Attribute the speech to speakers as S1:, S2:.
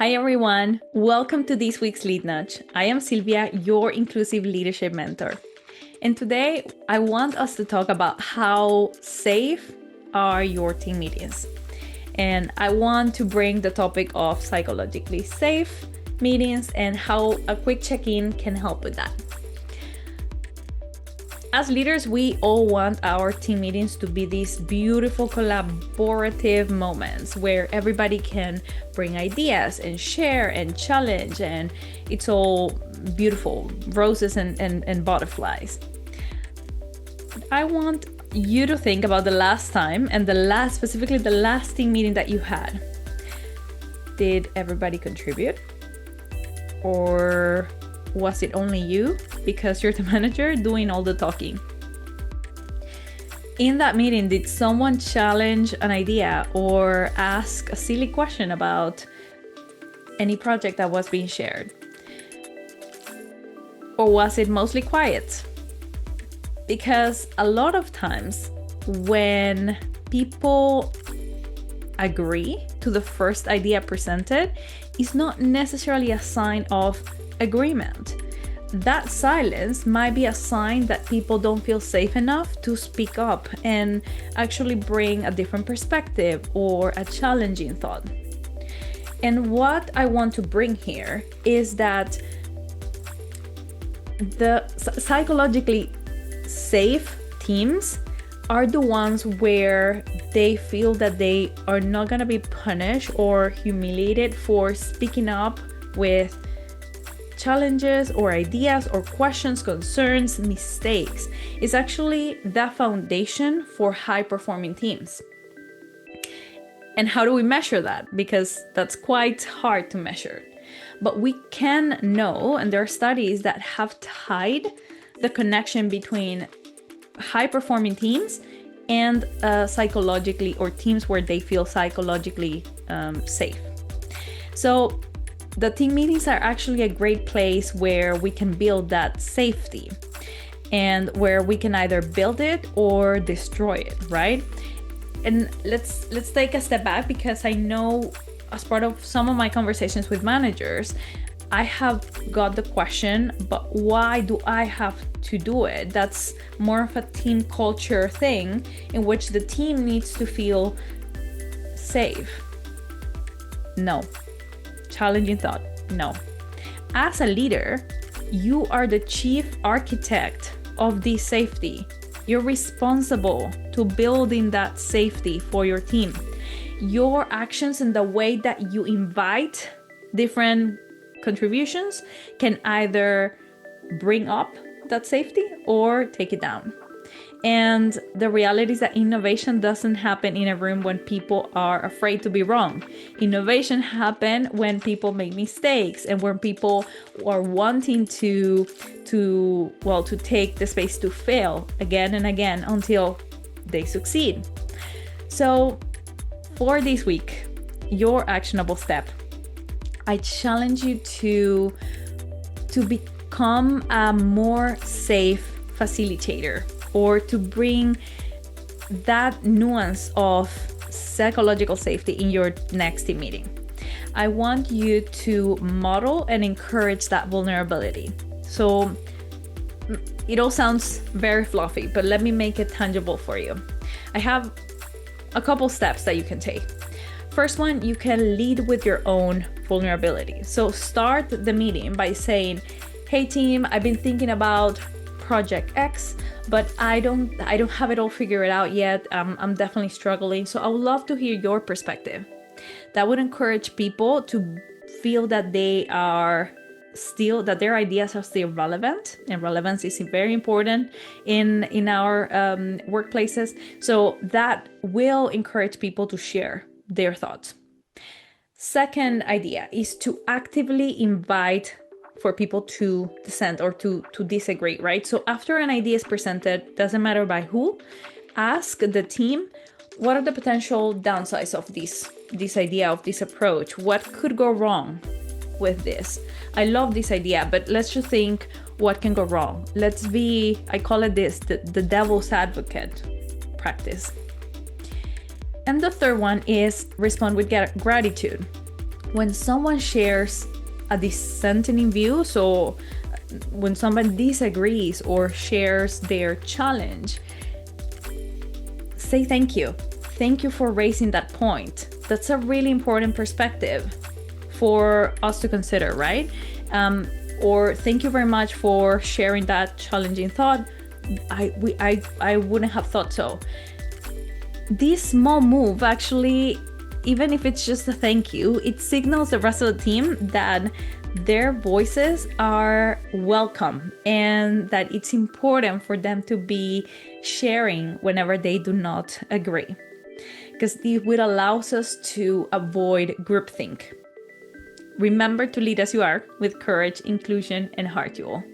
S1: Hi everyone, welcome to this week's Lead Nudge. I am Silvia, your inclusive leadership mentor. And today I want us to talk about how safe are your team meetings. And I want to bring the topic of psychologically safe meetings and how a quick check-in can help with that. As leaders, we all want our team meetings to be these beautiful collaborative moments where everybody can bring ideas and share and challenge, and it's all beautiful, roses and butterflies. I want you to think about the last time and specifically the last team meeting that you had. Did everybody contribute? Or was it only you because you're the manager doing all the talking? In that meeting, did someone challenge an idea or ask a silly question about any project that was being shared? Or was it mostly quiet? Because a lot of times when people agree to the first idea presented, it's not necessarily a sign of agreement. That silence might be a sign that people don't feel safe enough to speak up and actually bring a different perspective or a challenging thought. And what I want to bring here is that the psychologically safe teams are the ones where they feel that they are not going to be punished or humiliated for speaking up with challenges or ideas or questions, concerns, mistakes. Is actually the foundation for high-performing teams. And how do we measure that? Because that's quite hard to measure. But we can know, and there are studies that have tied the connection between high-performing teams and psychologically, or teams where they feel psychologically safe. So the team meetings are actually a great place where we can build that safety and where we can either build it or destroy it, right? And let's take a step back, because I know as part of some of my conversations with managers, I have got the question, but why do I have to do it? That's more of a team culture thing in which the team needs to feel safe. No. Challenging thought, no. As a leader, you are the chief architect of this safety. You're responsible to building that safety for your team. Your actions and the way that you invite different contributions can either bring up that safety or take it down. And the reality is that innovation doesn't happen in a room when people are afraid to be wrong. Innovation happens when people make mistakes and when people are wanting to take the space to fail again and again until they succeed. So for this week, your actionable step, I challenge you to become a more safe facilitator, or to bring that nuance of psychological safety in your next team meeting. I want you to model and encourage that vulnerability. So it all sounds very fluffy, but let me make it tangible for you. I have a couple steps that you can take. First one, you can lead with your own vulnerability. So start the meeting by saying, "Hey team, I've been thinking about Project X, but I don't have it all figured out yet. I'm definitely struggling. So I would love to hear your perspective." That would encourage people to feel that their ideas are still relevant, and relevance is very important in our workplaces. So that will encourage people to share their thoughts. Second idea is to actively invite for people to dissent or to disagree, right? So after an idea is presented, doesn't matter by who, ask the team, what are the potential downsides of this idea, of this approach? What could go wrong with this? I love this idea, but let's just think what can go wrong. I call it the devil's advocate practice. And the third one is respond with gratitude. When someone shares a dissenting view, so when someone disagrees or shares their challenge, say thank you. Thank you for raising that point. That's a really important perspective for us to consider, right? Or thank you very much for sharing that challenging thought. I wouldn't have thought so. This small move actually, even if it's just a thank you, it signals the rest of the team that their voices are welcome and that it's important for them to be sharing whenever they do not agree, because it will allow us to avoid groupthink. Remember to lead as you are, with courage, inclusion, and heart, you all.